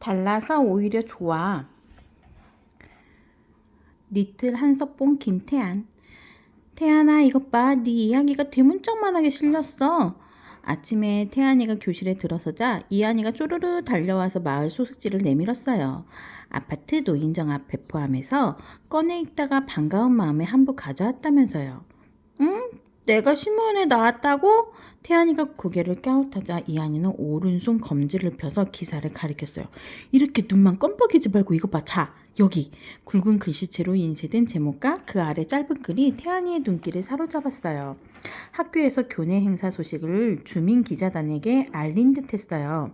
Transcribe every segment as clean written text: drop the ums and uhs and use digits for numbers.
달라서 오히려 좋아. 리틀 한석봉 김태안. 태안아, 이것 봐. 네 이야기가 대문짝만하게 실렸어. 아침에 태안이가 교실에 들어서자 이한이가 쪼르르 달려와서 마을 소식지를 내밀었어요. 아파트 노인정 앞 배포함에서 꺼내 읽다가 반가운 마음에 한 부 가져왔다면서요. 응? 내가 신문에 나왔다고? 태안이가 고개를 갸웃하자 이한이는 오른손 검지를 펴서 기사를 가리켰어요. 이렇게 눈만 껌뻑이지 말고 이거 봐. 자, 여기 굵은 글씨체로 인쇄된 제목과 그 아래 짧은 글이 태안이의 눈길을 사로잡았어요. 학교에서 교내 행사 소식을 주민 기자단에게 알린 듯했어요.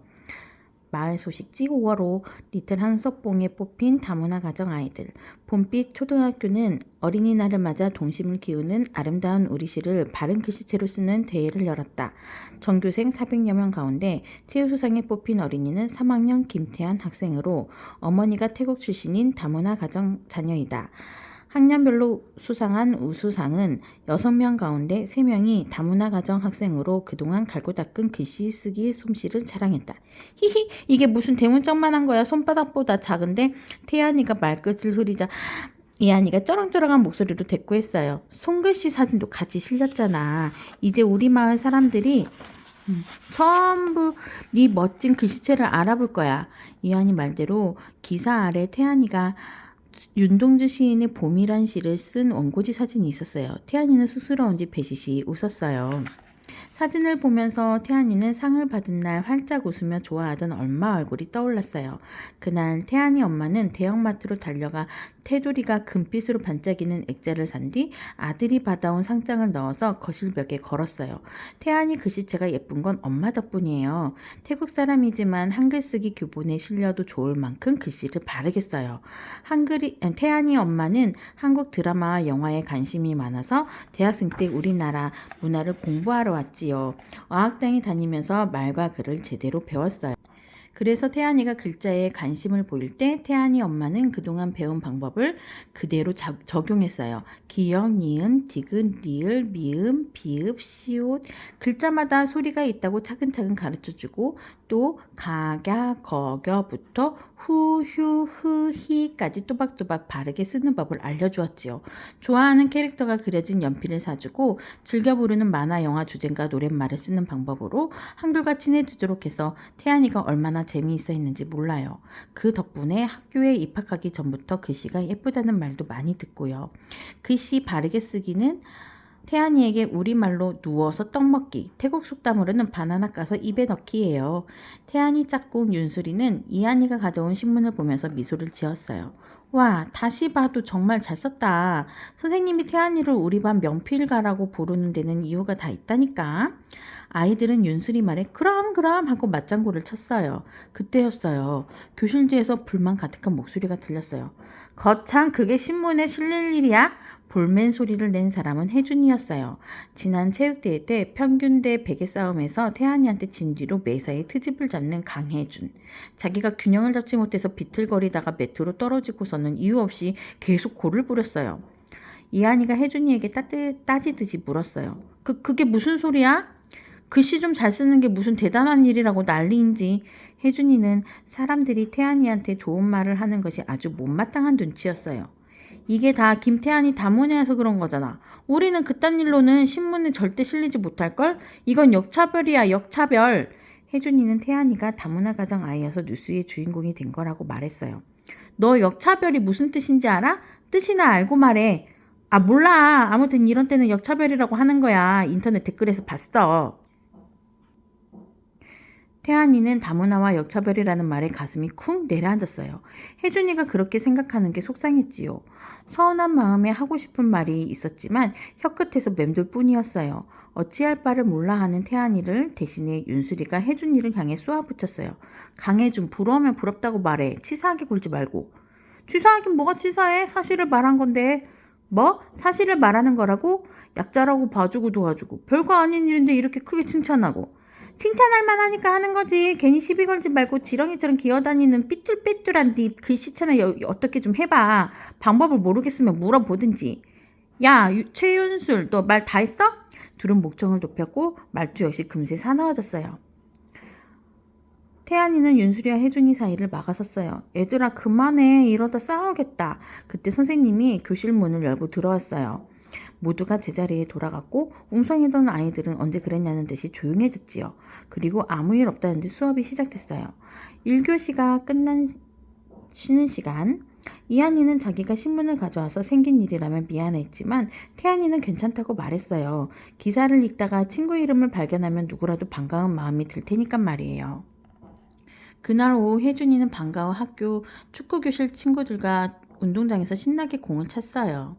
마을 소식지 5월호 리틀 한석봉에 뽑힌 다문화 가정 아이들. 봄빛 초등학교는 어린이날을 맞아 동심을 키우는 아름다운 우리시를 바른 글씨체로 쓰는 대회를 열었다. 전교생 400여 명 가운데 최우수상에 뽑힌 어린이는 3학년 김태한 학생으로 어머니가 태국 출신인 다문화 가정 자녀이다. 학년별로 수상한 우수상은 6명 가운데 3명이 다문화 가정 학생으로 그동안 갈고 닦은 글씨 쓰기 솜씨를 자랑했다. 히히, 이게 무슨 대문짝만한 거야. 손바닥보다 작은데. 태연이가 말끝을 흐리자 이한이가 쩌렁쩌렁한 목소리로 대꾸했어요. 손글씨 사진도 같이 실렸잖아. 이제 우리 마을 사람들이 전부 네 멋진 글씨체를 알아볼 거야. 이한이 말대로 기사 아래 태안이가 윤동주 시인의 봄이란 시를 쓴 원고지 사진이 있었어요. 태안이는 쑥스러운지 배시시 웃었어요. 사진을 보면서 태안이는 상을 받은 날 활짝 웃으며 좋아하던 엄마 얼굴이 떠올랐어요. 그날 태안이 엄마는 대형마트로 달려가 테두리가 금빛으로 반짝이는 액자를 산 뒤 아들이 받아온 상장을 넣어서 거실벽에 걸었어요. 태안이 글씨체가 예쁜 건 엄마 덕분이에요. 태국 사람이지만 한글 쓰기 교본에 실려도 좋을 만큼 글씨를 바르게 써요. 태안이 엄마는 한국 드라마와 영화에 관심이 많아서 대학생 때 우리나라 문화를 공부하러 왔지요. 어학당에 다니면서 말과 글을 제대로 배웠어요. 그래서 태안이가 글자에 관심을 보일 때 태안이 엄마는 그동안 배운 방법을 그대로 적용했어요. 기역, 니은, 디귿, 리을, 미음, 비읍, 시옷 글자마다 소리가 있다고 차근차근 가르쳐주고 또 가갸, 거겨부터 후, 휴, 흐, 히까지 또박또박 바르게 쓰는 법을 알려주었지요. 좋아하는 캐릭터가 그려진 연필을 사주고 즐겨 부르는 만화, 영화 주제가 노랫말을 쓰는 방법으로 한글과 친해지도록 해서 태안이가 얼마나 재미있어 했는지 몰라요. 그 덕분에 학교에 입학하기 전부터 글씨가 예쁘다는 말도 많이 듣고요. 글씨 바르게 쓰기는 태안이에게 우리말로 누워서 떡 먹기, 태국 속담으로는 바나나 까서 입에 넣기예요. 태안이 짝꿍 윤수리는 이한이가 가져온 신문을 보면서 미소를 지었어요. 와, 다시 봐도 정말 잘 썼다. 선생님이 태안이를 우리 반 명필가라고 부르는 데는 이유가 다 있다니까. 아이들은 윤수리 말에 그럼 하고 맞장구를 쳤어요. 그때였어요. 교실 뒤에서 불만 가득한 목소리가 들렸어요. 거참 그게 신문에 실릴 일이야? 볼멘 소리를 낸 사람은 혜준이었어요. 지난 체육대회 때 평균대 베개 싸움에서 태안이한테 진 뒤로 매사에 트집을 잡는 강혜준. 자기가 균형을 잡지 못해서 비틀거리다가 매트로 떨어지고서는 이유 없이 계속 골을 부렸어요. 이한이가 혜준이에게 따지듯이 물었어요. 그게 무슨 소리야? 글씨 좀 잘 쓰는 게 무슨 대단한 일이라고 난리인지. 혜준이는 사람들이 태안이한테 좋은 말을 하는 것이 아주 못마땅한 눈치였어요. 이게 다 김태안이 다문화여서 그런 거잖아. 우리는 그딴 일로는 신문에 절대 실리지 못할걸? 이건 역차별이야, 역차별. 혜준이는 태안이가 다문화 가정 아이여서 뉴스의 주인공이 된 거라고 말했어요. 너 역차별이 무슨 뜻인지 알아? 뜻이나 알고 말해. 아, 몰라. 아무튼 이런 때는 역차별이라고 하는 거야. 인터넷 댓글에서 봤어. 태안이는 다문화와 역차별이라는 말에 가슴이 쿵 내려앉았어요. 혜준이가 그렇게 생각하는 게 속상했지요. 서운한 마음에 하고 싶은 말이 있었지만 혀끝에서 맴돌 뿐이었어요. 어찌할 바를 몰라 하는 태안이를 대신에 윤수리가 혜준이를 향해 쏘아붙였어요. 강혜준, 부러우면 부럽다고 말해. 치사하게 굴지 말고. 치사하긴 뭐가 치사해? 사실을 말한 건데. 뭐? 사실을 말하는 거라고? 약자라고 봐주고 도와주고. 별거 아닌 일인데 이렇게 크게 칭찬하고. 칭찬할 만하니까 하는 거지. 괜히 시비 걸지 말고 지렁이처럼 기어다니는 삐뚤빼뚤한 네 글씨체나 어떻게 좀 해봐. 방법을 모르겠으면 물어보든지. 야, 최윤술, 너 말 다 했어? 둘은 목청을 높였고 말투 역시 금세 사나워졌어요. 태연이는 윤수리와 혜준이 사이를 막아섰어요. 얘들아 그만해. 이러다 싸우겠다. 그때 선생님이 교실 문을 열고 들어왔어요. 모두가 제자리에 돌아갔고 웅성이던 아이들은 언제 그랬냐는 듯이 조용해졌지요. 그리고 아무 일 없다는 듯 수업이 시작됐어요. 1교시가 끝난 쉬는 시간. 이한이는 자기가 신문을 가져와서 생긴 일이라면 미안했지만 태연이는 괜찮다고 말했어요. 기사를 읽다가 친구 이름을 발견하면 누구라도 반가운 마음이 들 테니까 말이에요. 그날 오후 혜준이는 반가운 학교 축구교실 친구들과 운동장에서 신나게 공을 찼어요.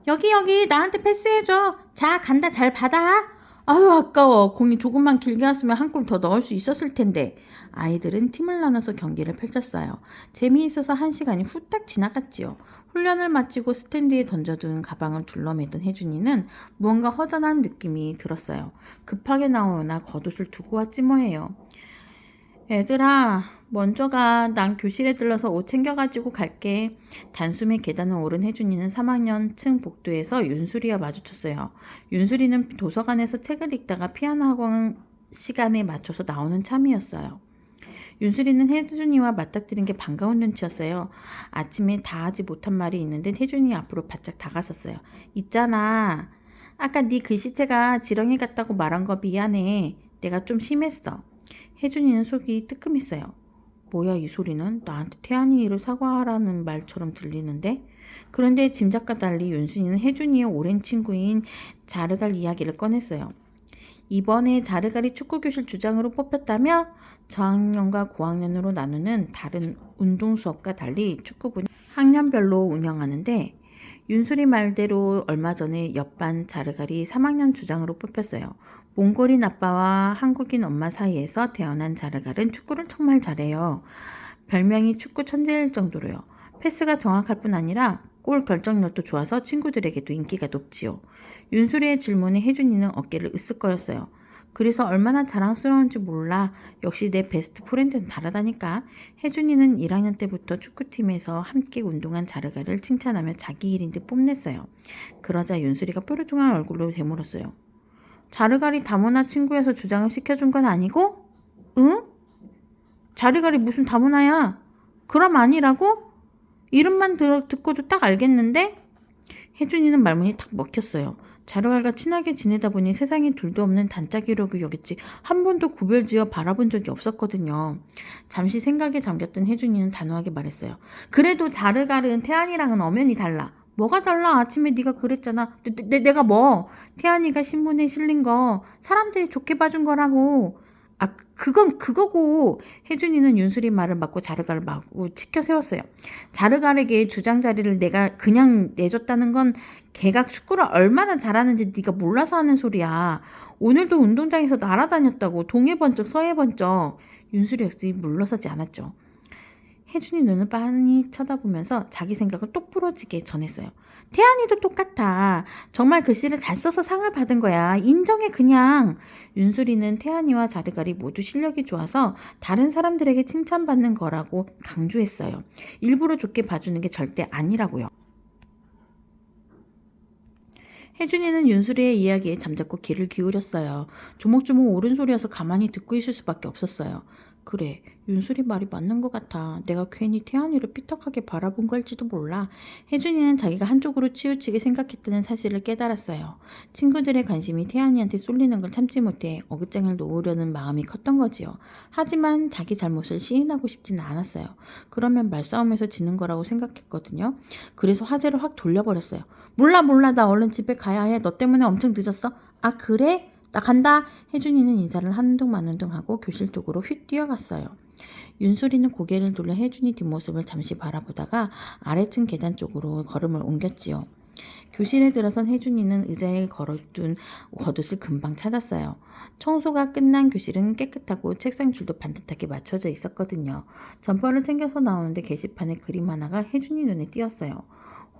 여기 나한테 패스해줘. 자 간다 잘 받아. 아유 아까워. 공이 조금만 길게 왔으면 한 골 더 넣을 수 있었을 텐데. 아이들은 팀을 나눠서 경기를 펼쳤어요. 재미있어서 1시간이 후딱 지나갔지요. 훈련을 마치고 스탠드에 던져둔 가방을 둘러매던 혜준이는 무언가 허전한 느낌이 들었어요. 급하게 나오나 겉옷을 두고 왔지 뭐예요. 얘들아 먼저 가. 난 교실에 들러서 옷 챙겨가지고 갈게. 단숨에 계단을 오른 혜준이는 3학년 층 복도에서 윤수리와 마주쳤어요. 윤수리는 도서관에서 책을 읽다가 피아노 학원 시간에 맞춰서 나오는 참이었어요. 윤수리는 혜준이와 맞닥뜨린 게 반가운 눈치였어요. 아침에 다 하지 못한 말이 있는데 혜준이 앞으로 바짝 다가섰어요. 있잖아. 아까 네 글씨체가 지렁이 같다고 말한 거 미안해. 내가 좀 심했어. 혜준이는 속이 뜨끔했어요. 뭐야 이 소리는? 나한테 태연이 일을 사과하라는 말처럼 들리는데? 그런데 짐작과 달리 윤순이는 혜준이의 오랜 친구인 자르갈 이야기를 꺼냈어요. 이번에 자르갈이 축구교실 주장으로 뽑혔다며? 저학년과 고학년으로 나누는 다른 운동 수업과 달리 축구부는 학년별로 운영하는데 윤수리 말대로 얼마 전에 옆반 자르갈이 3학년 주장으로 뽑혔어요. 몽골인 아빠와 한국인 엄마 사이에서 태어난 자르갈은 축구를 정말 잘해요. 별명이 축구 천재일 정도로요. 패스가 정확할 뿐 아니라 골 결정력도 좋아서 친구들에게도 인기가 높지요. 윤수리의 질문에 혜준이는 어깨를 으쓱거렸어요. 그래서 얼마나 자랑스러운지 몰라. 역시 내 베스트 프렌드는 다르다니까. 혜준이는 1학년 때부터 축구팀에서 함께 운동한 자르가를 칭찬하며 자기 일인 듯 뽐냈어요. 그러자 윤수리가 뾰루퉁한 얼굴로 되물었어요. 자르갈이 다문화 친구여서 주장을 시켜준 건 아니고? 응? 자르갈이 무슨 다문화야? 그럼 아니라고? 이름만 듣고도 딱 알겠는데? 혜준이는 말문이 탁 먹혔어요. 자르갈과 친하게 지내다 보니 세상에 둘도 없는 단짝이라고 여겼지 한 번도 구별지어 바라본 적이 없었거든요. 잠시 생각에 잠겼던 혜준이는 단호하게 말했어요. 그래도 자르갈은 태안이랑은 엄연히 달라. 뭐가 달라? 아침에 네가 그랬잖아. 내가 뭐? 태안이가 신문에 실린 거 사람들이 좋게 봐준 거라고. 아, 그건 그거고. 혜준이는 윤수리 말을 맞고 자르갈을 마구 치켜 세웠어요. 자르갈에게 주장 자리를 내가 그냥 내줬다는 건 걔가 축구를 얼마나 잘하는지 네가 몰라서 하는 소리야. 오늘도 운동장에서 날아다녔다고. 동해 번쩍 서해 번쩍. 윤수리 역시 물러서지 않았죠. 혜준이 눈을 빤히 쳐다보면서 자기 생각을 똑부러지게 전했어요. 태안이도 똑같아. 정말 글씨를 잘 써서 상을 받은 거야. 인정해 그냥. 윤수리는 태안이와 자르갈이 모두 실력이 좋아서 다른 사람들에게 칭찬받는 거라고 강조했어요. 일부러 좋게 봐주는 게 절대 아니라고요. 혜준이는 윤수리의 이야기에 잠자코 귀를 기울였어요. 조목조목 옳은 소리여서 가만히 듣고 있을 수밖에 없었어요. 그래, 윤수리 말이 맞는 것 같아. 내가 괜히 태연이를 삐딱하게 바라본 걸지도 몰라. 혜준이는 자기가 한쪽으로 치우치게 생각했다는 사실을 깨달았어요. 친구들의 관심이 태연이한테 쏠리는 걸 참지 못해 어긋장을 놓으려는 마음이 컸던 거지요. 하지만 자기 잘못을 시인하고 싶지는 않았어요. 그러면 말싸움에서 지는 거라고 생각했거든요. 그래서 화제를 확 돌려버렸어요. 몰라 나 얼른 집에 가야 해. 너 때문에 엄청 늦었어. 아 그래? 나 간다. 혜준이는 인사를 한둥 마는둥 하고 교실 쪽으로 휙 뛰어갔어요. 윤수리는 고개를 돌려 혜준이 뒷모습을 잠시 바라보다가 아래층 계단 쪽으로 걸음을 옮겼지요. 교실에 들어선 혜준이는 의자에 걸어둔 겉옷을 금방 찾았어요. 청소가 끝난 교실은 깨끗하고 책상 줄도 반듯하게 맞춰져 있었거든요. 점퍼를 챙겨서 나오는데 게시판에 그림 하나가 혜준이 눈에 띄었어요.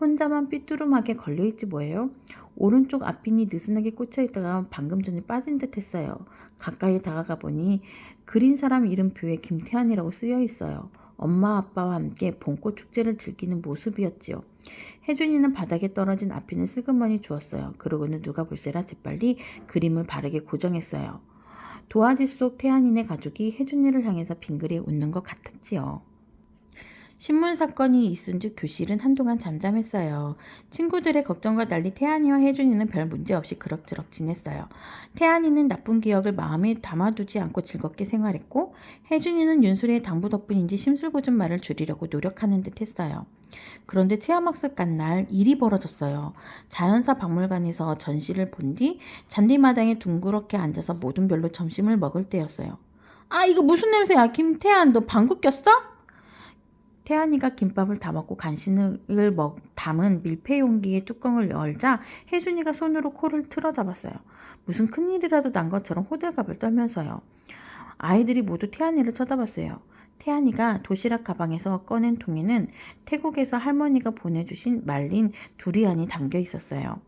혼자만 삐뚤음하게 걸려있지 뭐예요? 오른쪽 앞핀이 느슨하게 꽂혀있다가 방금 전에 빠진 듯 했어요. 가까이 다가가 보니 그린 사람 이름표에 김태환이라고 쓰여있어요. 엄마 아빠와 함께 봄꽃 축제를 즐기는 모습이었지요. 혜준이는 바닥에 떨어진 앞핀을 슬그머니 주었어요. 그러고는 누가 볼세라 재빨리 그림을 바르게 고정했어요. 도화지 속 태안이네 가족이 혜준이를 향해서 빙그레 웃는 것 같았지요. 신문 사건이 있은 즉 교실은 한동안 잠잠했어요. 친구들의 걱정과 달리 태안이와 혜준이는 별 문제 없이 그럭저럭 지냈어요. 태안이는 나쁜 기억을 마음에 담아두지 않고 즐겁게 생활했고 혜준이는 윤수리의 당부 덕분인지 심술궂은 말을 줄이려고 노력하는 듯 했어요. 그런데 체험학습 간 날 일이 벌어졌어요. 자연사 박물관에서 전시를 본 뒤 잔디마당에 둥그렇게 앉아서 모든 별로 점심을 먹을 때였어요. 아, 이거 무슨 냄새야? 김태안, 너 방구 꼈어? 태안이가 김밥을 다 먹고 간식을 담은 밀폐 용기의 뚜껑을 열자 혜준이가 손으로 코를 틀어잡았어요. 무슨 큰일이라도 난 것처럼 호들갑을 떨면서요. 아이들이 모두 태안이를 쳐다봤어요. 태안이가 도시락 가방에서 꺼낸 통에는 태국에서 할머니가 보내주신 말린 두리안이 담겨 있었어요.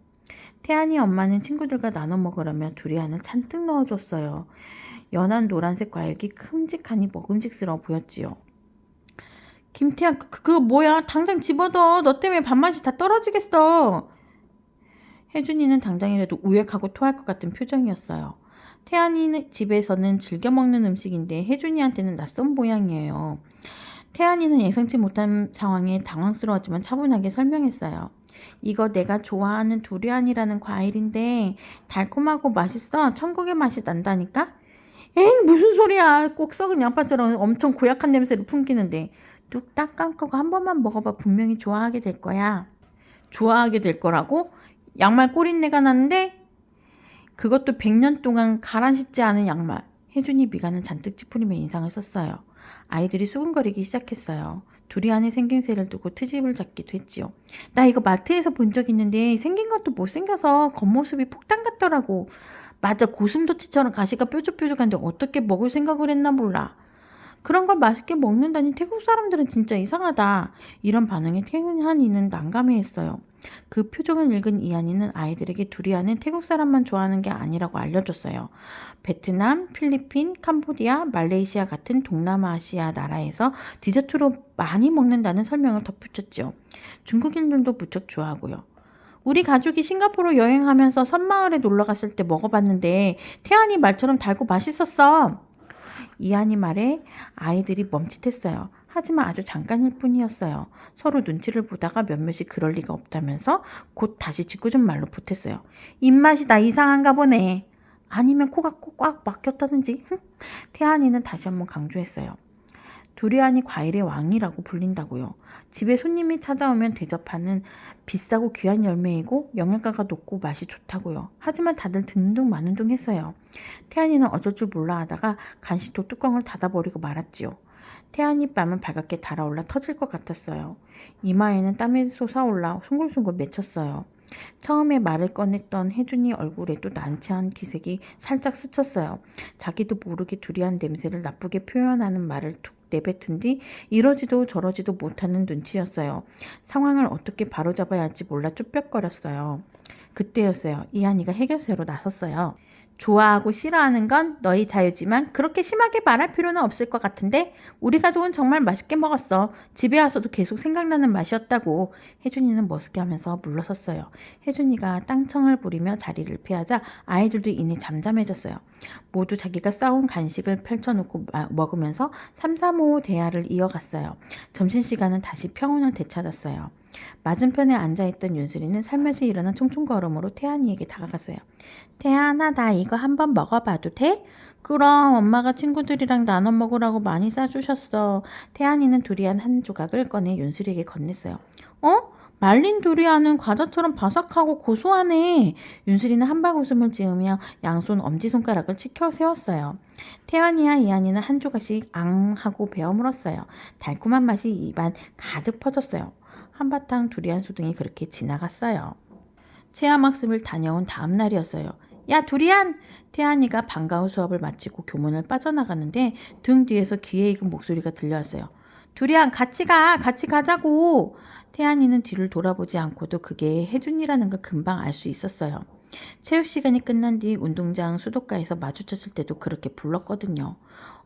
태안이 엄마는 친구들과 나눠 먹으라며 두리안을 잔뜩 넣어줬어요. 연한 노란색 과육이 큼직하니 먹음직스러워 보였지요. 김태양, 그거 뭐야? 당장 집어넣어. 너 때문에 밥맛이 다 떨어지겠어. 혜준이는 당장이라도 우웩하고 토할 것 같은 표정이었어요. 태안이 집에서는 즐겨 먹는 음식인데 혜준이한테는 낯선 모양이에요. 태안이는 예상치 못한 상황에 당황스러웠지만 차분하게 설명했어요. 이거 내가 좋아하는 두리안이라는 과일인데 달콤하고 맛있어. 천국의 맛이 난다니까? 에잉, 무슨 소리야. 꼭 썩은 양파처럼 엄청 고약한 냄새를 풍기는데. 뚝딱 감고 한 번만 먹어봐. 분명히 좋아하게 될 거야. 좋아하게 될 거라고? 양말 꼬린내가 나는데? 그것도 100년 동안 갈아 씻지 않은 양말. 혜준이 미간은 잔뜩 찌푸리며 인상을 썼어요. 아이들이 수근거리기 시작했어요. 두리안의 생김새를 두고 트집을 잡기도 했지요. 나 이거 마트에서 본 적 있는데 생긴 것도 못생겨서 겉모습이 폭탄 같더라고. 맞아, 고슴도치처럼 가시가 뾰족뾰족한데 어떻게 먹을 생각을 했나 몰라. 그런 걸 맛있게 먹는다니 태국 사람들은 진짜 이상하다. 이런 반응에 태안이는 난감해했어요. 그 표정을 읽은 이한이는 아이들에게 두리안은 태국 사람만 좋아하는 게 아니라고 알려줬어요. 베트남, 필리핀, 캄보디아, 말레이시아 같은 동남아시아 나라에서 디저트로 많이 먹는다는 설명을 덧붙였죠. 중국인들도 무척 좋아하고요. 우리 가족이 싱가포르 여행하면서 섬마을에 놀러 갔을 때 먹어봤는데 태안이 말처럼 달고 맛있었어. 이한이 말에 아이들이 멈칫했어요. 하지만 아주 잠깐일 뿐이었어요. 서로 눈치를 보다가 몇몇이 그럴 리가 없다면서 곧 다시 짓궂은 말로 보탰어요. 입맛이 다 이상한가 보네. 아니면 코가 꽉 막혔다든지. 태안이는 다시 한번 강조했어요. 두리안이 과일의 왕이라고 불린다고요. 집에 손님이 찾아오면 대접하는 비싸고 귀한 열매이고 영양가가 높고 맛이 좋다고요. 하지만 다들 듣는 둥 마는 둥 했어요. 태안이는 어쩔 줄 몰라 하다가 간식도 뚜껑을 닫아버리고 말았지요. 태안이 뺨은 발갛게 달아올라 터질 것 같았어요. 이마에는 땀이 솟아올라 송골송골 맺혔어요. 처음에 말을 꺼냈던 혜준이 얼굴에도 난처한 기색이 살짝 스쳤어요. 자기도 모르게 두리안 냄새를 나쁘게 표현하는 말을 툭 내뱉은 뒤 이러지도 저러지도 못하는 눈치였어요. 상황을 어떻게 바로잡아야 할지 몰라 쭈뼛거렸어요. 그때였어요. 이한이가 해결사로 나섰어요. 좋아하고 싫어하는 건 너희 자유지만 그렇게 심하게 말할 필요는 없을 것 같은데 우리 가족은 정말 맛있게 먹었어. 집에 와서도 계속 생각나는 맛이었다고. 혜준이는 머쓱해하면서 물러섰어요. 혜준이가 땅청을 부리며 자리를 피하자 아이들도 이내 잠잠해졌어요. 모두 자기가 싸온 간식을 펼쳐놓고 먹으면서 삼삼오오 대화를 이어갔어요. 점심시간은 다시 평온을 되찾았어요. 맞은편에 앉아있던 윤수리는 살며시 일어난 총총걸음으로 태안이에게 다가갔어요. 태안아, 나 이거 한번 먹어봐도 돼? 그럼 엄마가 친구들이랑 나눠 먹으라고 많이 싸주셨어. 태안이는 두리안 한 조각을 꺼내 윤수리에게 건넸어요. 어? 말린 두리안은 과자처럼 바삭하고 고소하네. 윤수리는 한방 웃음을 지으며 양손 엄지손가락을 치켜 세웠어요. 태안이와 이한이는 한 조각씩 앙 하고 베어 물었어요. 달콤한 맛이 입안 가득 퍼졌어요. 한바탕 두리안 소등이 그렇게 지나갔어요. 체험학습을 다녀온 다음 날이었어요. 야, 두리안! 태안이가 방과후 수업을 마치고 교문을 빠져나가는데 등 뒤에서 귀에 익은 목소리가 들려왔어요. 두리안, 같이 가자고. 태안이는 뒤를 돌아보지 않고도 그게 혜준이라는 걸 금방 알 수 있었어요. 체육 시간이 끝난 뒤 운동장 수도가에서 마주쳤을 때도 그렇게 불렀거든요.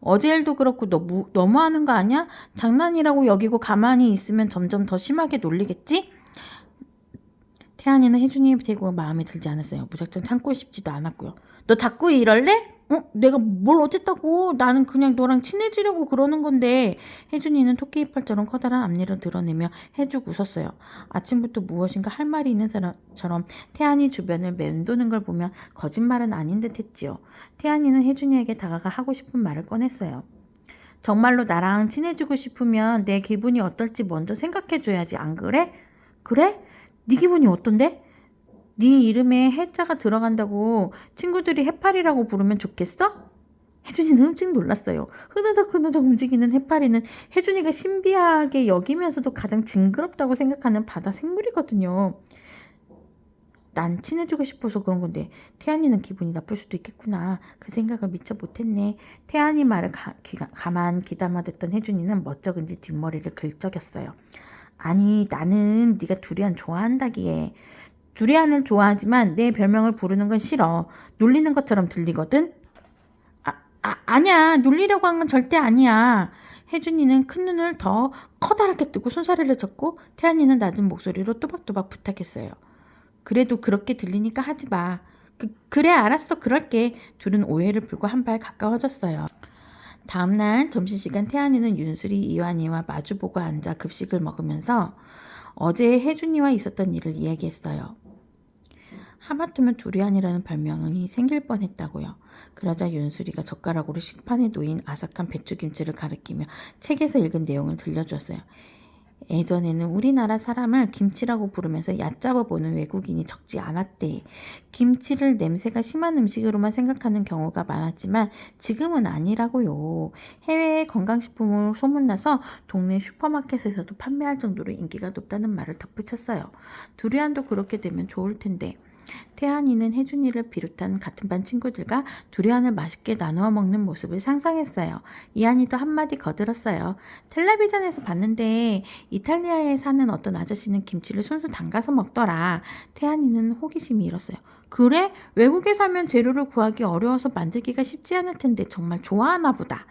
어제 일도 그렇고 너무하는 거 아니야? 장난이라고 여기고 가만히 있으면 점점 더 심하게 놀리겠지? 태안이는 혜준이 대구가 마음에 들지 않았어요. 무작정 참고 싶지도 않았고요. 너 자꾸 이럴래? 내가 뭘 어쨌다고. 나는 그냥 너랑 친해지려고 그러는 건데. 혜준이는 토끼 이빨처럼 커다란 앞니를 드러내며 해죽 웃었어요. 아침부터 무엇인가 할 말이 있는 사람처럼 태안이 주변을 맴도는 걸 보면 거짓말은 아닌 듯 했지요. 태안이는 혜준이에게 다가가 하고 싶은 말을 꺼냈어요. 정말로 나랑 친해지고 싶으면 내 기분이 어떨지 먼저 생각해줘야지, 안 그래? 그래? 네 기분이 어떤데? 네 이름에 해자가 들어간다고 친구들이 해파리라고 부르면 좋겠어? 혜준이는 흠찍 놀랐어요. 흐느덕 움직이는 해파리는 혜준이가 신비하게 여기면서도 가장 징그럽다고 생각하는 바다 생물이거든요. 난 친해지고 싶어서 그런 건데 태안이는 기분이 나쁠 수도 있겠구나. 그 생각을 미처 못했네. 태안이 말을 가만 귀담아 듣던 혜준이는 멋쩍은지 뒷머리를 긁적였어요. 아니, 나는 네가 두리안 좋아한다기에. 두리안을 좋아하지만 내 별명을 부르는 건 싫어. 놀리는 것처럼 들리거든. 아니야. 놀리려고 한 건 절대 아니야. 혜준이는 큰 눈을 더 커다랗게 뜨고 손사래를 젓고 태안이는 낮은 목소리로 또박또박 부탁했어요. 그래도 그렇게 들리니까 하지 마. 그래, 알았어. 그럴게. 둘은 오해를 풀고 한 발 가까워졌어요. 다음날 점심시간 태안이는 윤수리 이완이와 마주보고 앉아 급식을 먹으면서 어제 혜준이와 있었던 일을 이야기했어요. 하마터면 두리안이라는 별명이 생길 뻔했다고요. 그러자 윤수리가 젓가락으로 식판에 놓인 아삭한 배추김치를 가리키며 책에서 읽은 내용을 들려주었어요. 예전에는 우리나라 사람을 김치라고 부르면서 얕잡아보는 외국인이 적지 않았대. 김치를 냄새가 심한 음식으로만 생각하는 경우가 많았지만 지금은 아니라고요. 해외의 건강식품으로 소문나서 동네 슈퍼마켓에서도 판매할 정도로 인기가 높다는 말을 덧붙였어요. 두리안도 그렇게 되면 좋을 텐데. 태안이는 혜준이를 비롯한 같은 반 친구들과 두리안을 맛있게 나누어 먹는 모습을 상상했어요. 이한이도 한마디 거들었어요. 텔레비전에서 봤는데 이탈리아에 사는 어떤 아저씨는 김치를 손수 담가서 먹더라. 태안이는 호기심이 일었어요. 그래? 외국에 사면 재료를 구하기 어려워서 만들기가 쉽지 않을 텐데 정말 좋아하나 보다.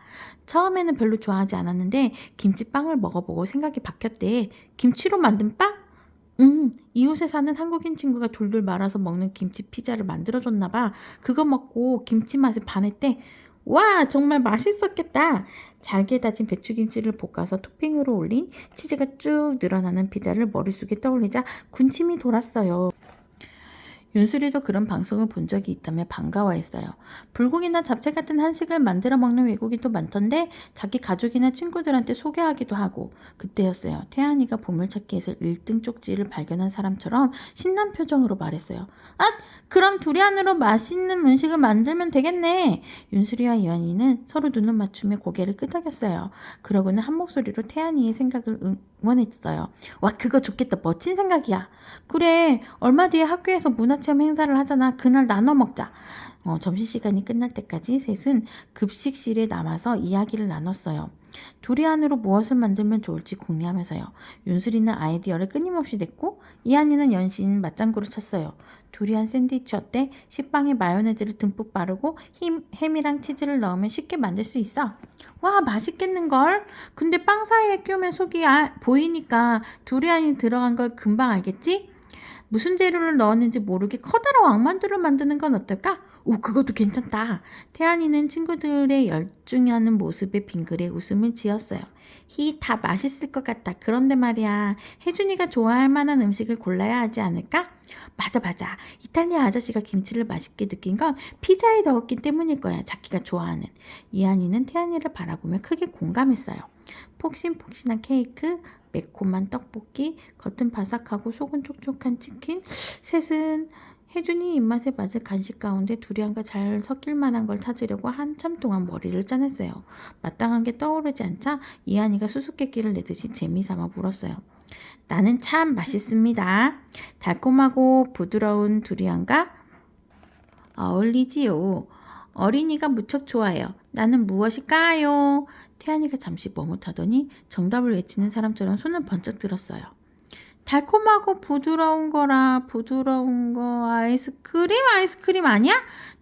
처음에는 별로 좋아하지 않았는데 김치빵을 먹어보고 생각이 바뀌었대. 김치로 만든 빵? 이웃에 사는 한국인 친구가 돌돌 말아서 먹는 김치 피자를 만들어줬나 봐. 그거 먹고 김치 맛에 반했대. 와, 정말 맛있었겠다. 잘게 다진 배추김치를 볶아서 토핑으로 올린 치즈가 쭉 늘어나는 피자를 머릿속에 떠올리자 군침이 돌았어요. 윤수리도 그런 방송을 본 적이 있다며 반가워했어요. 불고기나 잡채 같은 한식을 만들어 먹는 외국인도 많던데 자기 가족이나 친구들한테 소개하기도 하고. 그때였어요. 태안이가 보물찾기에서 1등 쪽지를 발견한 사람처럼 신난 표정으로 말했어요. 아, 그럼 두리안으로 맛있는 음식을 만들면 되겠네. 윤수리와 이완이는 서로 눈을 맞추며 고개를 끄덕였어요. 그러고는 한 목소리로 태안이의 생각을 응원했어요. 와, 그거 좋겠다. 멋진 생각이야. 그래, 얼마 뒤에 학교에서 문화체험 행사를 하잖아. 그날 나눠 먹자. 점심시간이 끝날 때까지 셋은 급식실에 남아서 이야기를 나눴어요. 두리안으로 무엇을 만들면 좋을지 궁리하면서요. 윤수리는 아이디어를 끊임없이 냈고 이한이는 연신 맞장구를 쳤어요. 두리안 샌드위치 어때? 식빵에 마요네즈를 듬뿍 바르고 햄이랑 치즈를 넣으면 쉽게 만들 수 있어. 와, 맛있겠는걸? 근데 빵 사이에 끼우면 속이 보이니까 두리안이 들어간 걸 금방 알겠지? 무슨 재료를 넣었는지 모르게 커다란 왕만두를 만드는 건 어떨까? 오, 그것도 괜찮다. 태안이는 친구들의 열중하는 모습에 빙그레 웃음을 지었어요. 다 맛있을 것 같다. 그런데 말이야, 혜준이가 좋아할 만한 음식을 골라야 하지 않을까? 맞아. 이탈리아 아저씨가 김치를 맛있게 느낀 건 피자에 넣었기 때문일 거야. 자기가 좋아하는. 이한이는 태안이를 바라보며 크게 공감했어요. 폭신폭신한 케이크, 매콤한 떡볶이, 겉은 바삭하고 속은 촉촉한 치킨, 셋은 혜준이 입맛에 맞을 간식 가운데 두리안과 잘 섞일 만한 걸 찾으려고 한참 동안 머리를 짜냈어요. 마땅한 게 떠오르지 않자 이한이가 수수께끼를 내듯이 재미삼아 물었어요. 나는 참 맛있습니다. 달콤하고 부드러운 두리안과 어울리지요. 어린이가 무척 좋아해요. 나는 무엇일까요? 태안이가 잠시 머뭇하더니 정답을 외치는 사람처럼 손을 번쩍 들었어요. 달콤하고 부드러운 거라. 부드러운 거 아이스크림 아니야?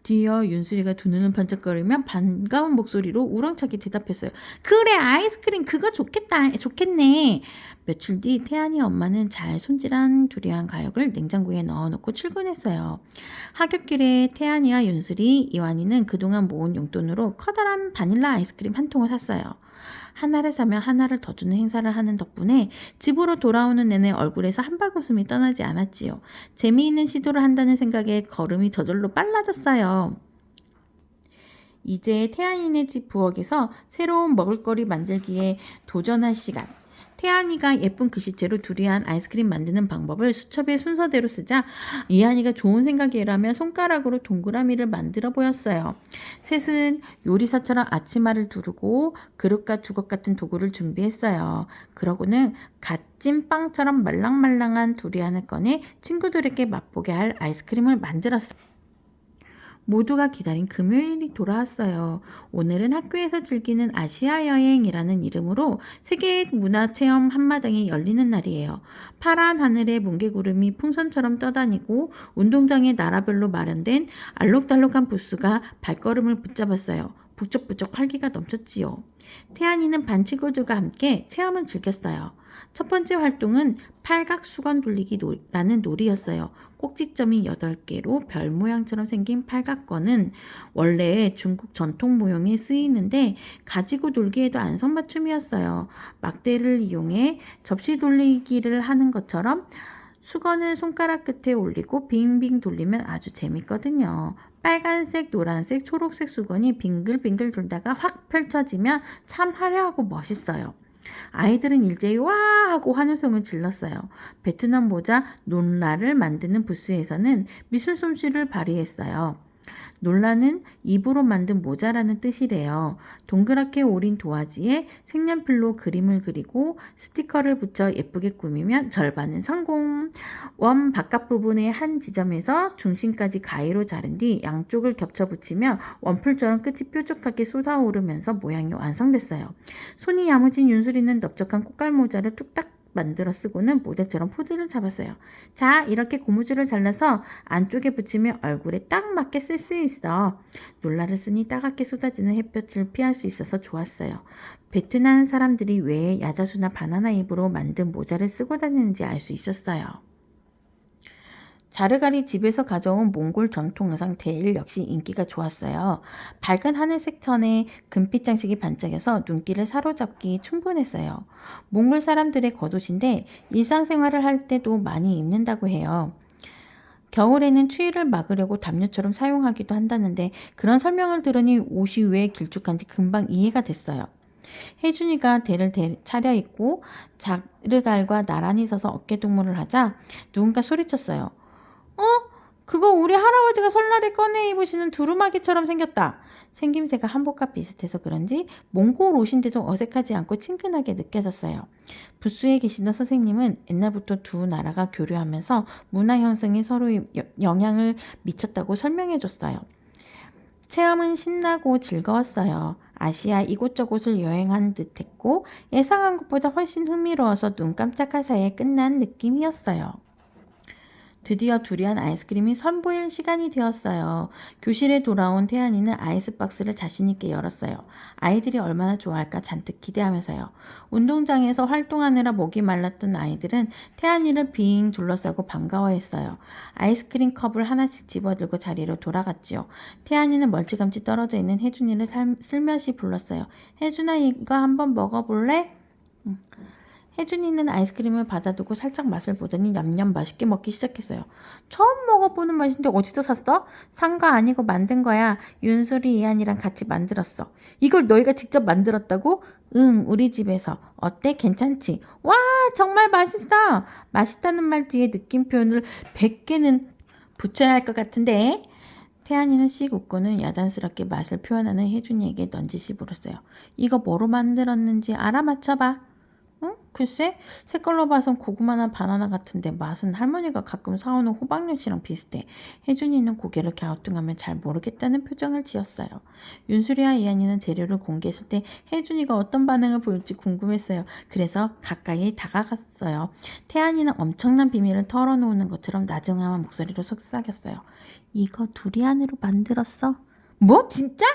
뒤이어 윤수리가 두 눈을 반짝거리며 반가운 목소리로 우렁차게 대답했어요. 그래, 아이스크림 그거 좋겠네. 며칠 뒤 태안이 엄마는 잘 손질한 두리안 가역을 냉장고에 넣어놓고 출근했어요. 하굣길에 태안이와 윤수리, 이완이는 그동안 모은 용돈으로 커다란 바닐라 아이스크림 한 통을 샀어요. 하나를 사면 하나를 더 주는 행사를 하는 덕분에 집으로 돌아오는 내내 얼굴에서 한바구음이 떠나지 않았지요. 재미있는 시도를 한다는 생각에 걸음이 저절로 빨라졌어요. 이제 태안이네 집 부엌에서 새로운 먹을거리 만들기에 도전할 시간. 태안이가 예쁜 글씨체로 두리안 아이스크림 만드는 방법을 수첩의 순서대로 쓰자 이한이가 좋은 생각이라며 손가락으로 동그라미를 만들어 보였어요. 셋은 요리사처럼 앞치마를 두르고 그릇과 주걱 같은 도구를 준비했어요. 그러고는 갓 찐 빵처럼 말랑말랑한 두리안을 꺼내 친구들에게 맛보게 할 아이스크림을 만들었어요. 모두가 기다린 금요일이 돌아왔어요. 오늘은 학교에서 즐기는 아시아 여행이라는 이름으로 세계 문화 체험 한마당이 열리는 날이에요. 파란 하늘에 뭉게구름이 풍선처럼 떠다니고 운동장에 나라별로 마련된 알록달록한 부스가 발걸음을 붙잡았어요. 부쩍부쩍 활기가 넘쳤지요. 태안이는 반 친구들과 함께 체험을 즐겼어요. 첫 번째 활동은 팔각 수건 돌리기라는 놀이였어요. 꼭지점이 8개로 별 모양처럼 생긴 팔각권은 원래 중국 전통 모형에 쓰이는데 가지고 놀기에도 안성맞춤이었어요. 막대를 이용해 접시 돌리기를 하는 것처럼 수건을 손가락 끝에 올리고 빙빙 돌리면 아주 재밌거든요. 빨간색, 노란색, 초록색 수건이 빙글빙글 돌다가 확 펼쳐지면 참 화려하고 멋있어요. 아이들은 일제히 와 하고 환호성을 질렀어요. 베트남 모자 논라를 만드는 부스에서는 미술 솜씨를 발휘했어요. 논라는 입으로 만든 모자라는 뜻이래요. 동그랗게 오린 도화지에 색연필로 그림을 그리고 스티커를 붙여 예쁘게 꾸미면 절반은 성공. 원 바깥 부분의 한 지점에서 중심까지 가위로 자른 뒤 양쪽을 겹쳐 붙이며 원풀처럼 끝이 뾰족하게 솟아오르면서 모양이 완성됐어요. 손이 야무진 윤수리는 넓적한 꽃갈 모자를 뚝딱 만들어 쓰고는 모델처럼 포즈를 잡았어요. 자, 이렇게 고무줄을 잘라서 안쪽에 붙이면 얼굴에 딱 맞게 쓸 수 있어. 놀라를 쓰니 따갑게 쏟아지는 햇볕을 피할 수 있어서 좋았어요. 베트남 사람들이 왜 야자수나 바나나 잎으로 만든 모자를 쓰고 다니는지 알 수 있었어요. 자르갈이 집에서 가져온 몽골 전통 의상 데일 역시 인기가 좋았어요. 밝은 하늘색 천에 금빛 장식이 반짝여서 눈길을 사로잡기 충분했어요. 몽골 사람들의 겉옷인데 일상생활을 할 때도 많이 입는다고 해요. 겨울에는 추위를 막으려고 담요처럼 사용하기도 한다는데 그런 설명을 들으니 옷이 왜 길쭉한지 금방 이해가 됐어요. 혜준이가 대를 차려입고 자르갈과 나란히 서서 어깨동무를 하자 누군가 소리쳤어요. 어? 그거 우리 할아버지가 설날에 꺼내 입으시는 두루마기처럼 생겼다. 생김새가 한복과 비슷해서 그런지 몽골 옷인데도 어색하지 않고 친근하게 느껴졌어요. 부스에 계시던 선생님은 옛날부터 두 나라가 교류하면서 문화 형성에 서로 영향을 미쳤다고 설명해 줬어요. 체험은 신나고 즐거웠어요. 아시아 이곳저곳을 여행한 듯했고 예상한 것보다 훨씬 흥미로워서 눈 깜짝할 사이에 끝난 느낌이었어요. 드디어 두리안 아이스크림이 선보일 시간이 되었어요. 교실에 돌아온 태안이는 아이스박스를 자신있게 열었어요. 아이들이 얼마나 좋아할까 잔뜩 기대하면서요. 운동장에서 활동하느라 목이 말랐던 아이들은 태안이를 빙 둘러싸고 반가워했어요. 아이스크림 컵을 하나씩 집어들고 자리로 돌아갔지요. 태안이는 멀찌감치 떨어져 있는 혜준이를 슬며시 불렀어요. 혜준아, 이거 한번 먹어볼래? 혜준이는 아이스크림을 받아두고 살짝 맛을 보더니 냠냠 맛있게 먹기 시작했어요. 처음 먹어보는 맛인데 어디서 샀어? 산 거 아니고 만든 거야. 윤수리, 이한이랑 같이 만들었어. 이걸 너희가 직접 만들었다고? 응, 우리 집에서. 어때? 괜찮지? 와, 정말 맛있어. 맛있다는 말 뒤에 느낌 표현을 100개는 붙여야 할 것 같은데. 태안이는 씩 웃고는 야단스럽게 맛을 표현하는 혜준이에게 넌지시 물었어요. 이거 뭐로 만들었는지 알아맞혀봐. 응? 글쎄, 색깔로 봐선 고구마나 바나나 같은데 맛은 할머니가 가끔 사오는 호박엿이랑 비슷해. 혜준이는 고개를 갸우뚱하며 잘 모르겠다는 표정을 지었어요. 윤수리와 이한이는 재료를 공개했을 때 혜준이가 어떤 반응을 보일지 궁금했어요. 그래서 가까이 다가갔어요. 태안이는 엄청난 비밀을 털어놓는 것처럼 나중한 목소리로 속삭였어요. 이거 두리안으로 만들었어. 뭐? 진짜?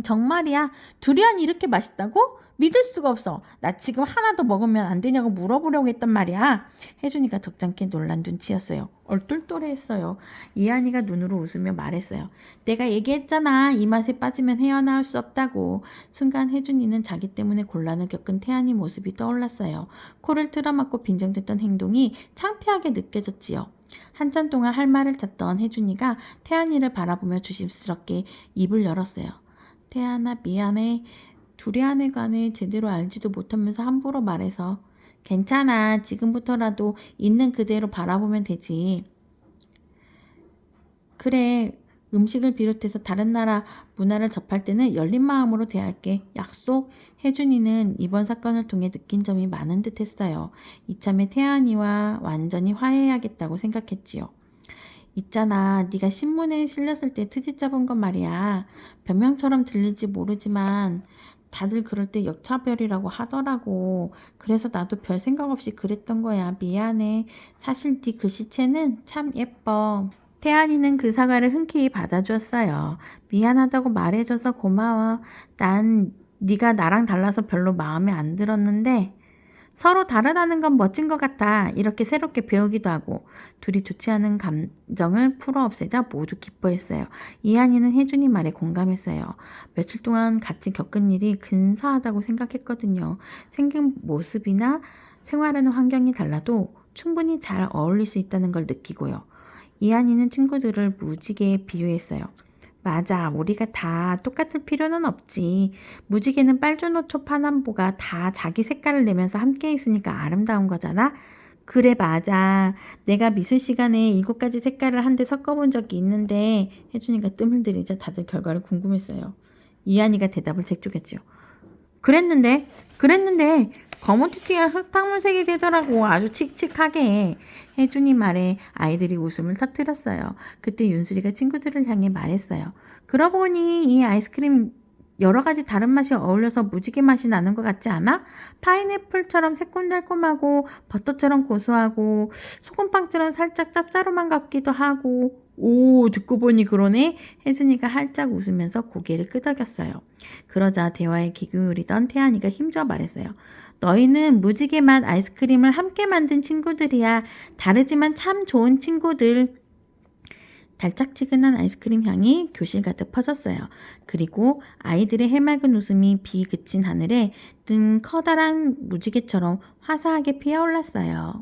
정말이야. 두리안이 이렇게 맛있다고? 믿을 수가 없어. 나 지금 하나 더 먹으면 안 되냐고 물어보려고 했단 말이야. 혜준이가 적잖게 놀란 눈치였어요. 얼떨떨해했어요. 이한이가 눈으로 웃으며 말했어요. 내가 얘기했잖아. 이 맛에 빠지면 헤어나올 수 없다고. 순간 혜준이는 자기 때문에 곤란을 겪은 태안이 모습이 떠올랐어요. 코를 틀어막고 빈정댔던 행동이 창피하게 느껴졌지요. 한참 동안 할 말을 찾던 혜준이가 태안이를 바라보며 조심스럽게 입을 열었어요. 태안아, 미안해. 두리안에 관해 제대로 알지도 못하면서 함부로 말해서. 괜찮아. 지금부터라도 있는 그대로 바라보면 되지. 그래. 음식을 비롯해서 다른 나라 문화를 접할 때는 열린 마음으로 대할게. 약속. 혜준이는 이번 사건을 통해 느낀 점이 많은 듯 했어요. 이참에 태안이와 완전히 화해해야겠다고 생각했지요. 있잖아, 네가 신문에 실렸을 때 트집 잡은 건 말이야. 변명처럼 들릴지 모르지만 다들 그럴 때 역차별이라고 하더라고. 그래서 나도 별 생각 없이 그랬던 거야. 미안해. 사실 네 글씨체는 참 예뻐. 태안이는 그 사과를 흔쾌히 받아주었어요. 미안하다고 말해줘서 고마워. 난 네가 나랑 달라서 별로 마음에 안 들었는데 서로 다르다는 건 멋진 것 같아. 이렇게 새롭게 배우기도 하고. 둘이 좋지 않은 감정을 풀어 없애자 모두 기뻐했어요. 이한이는 혜준이 말에 공감했어요. 며칠 동안 같이 겪은 일이 근사하다고 생각했거든요. 생긴 모습이나 생활하는 환경이 달라도 충분히 잘 어울릴 수 있다는 걸 느끼고요. 이한이는 친구들을 무지개에 비유했어요. 맞아. 우리가 다 똑같을 필요는 없지. 무지개는 빨주노초 파남보가 다 자기 색깔을 내면서 함께 있으니까 아름다운 거잖아. 그래, 맞아. 내가 미술 시간에 7가지 색깔을 한데 섞어본 적이 있는데 혜준이가 뜸을 들이자 다들 결과를 궁금했어요. 이한이가 대답을 재촉했죠. 그랬는데 검은티티가 흙탕물색이 되더라고. 아주 칙칙하게. 혜준이 말에 아이들이 웃음을 터뜨렸어요. 그때 윤수리가 친구들을 향해 말했어요. 그러고 보니 이 아이스크림 여러 가지 다른 맛이 어울려서 무지개 맛이 나는 것 같지 않아? 파인애플처럼 새콤달콤하고 버터처럼 고소하고 소금빵처럼 살짝 짭짤한 같기도 하고. 오, 듣고 보니 그러네. 혜준이가 활짝 웃으면서 고개를 끄덕였어요. 그러자 대화에 귀 기울이던 태안이가 힘줘어 말했어요. 너희는 무지개 맛 아이스크림을 함께 만든 친구들이야. 다르지만 참 좋은 친구들. 달짝지근한 아이스크림 향이 교실 가득 퍼졌어요. 그리고 아이들의 해맑은 웃음이 비 그친 하늘에 뜬 커다란 무지개처럼 화사하게 피어올랐어요.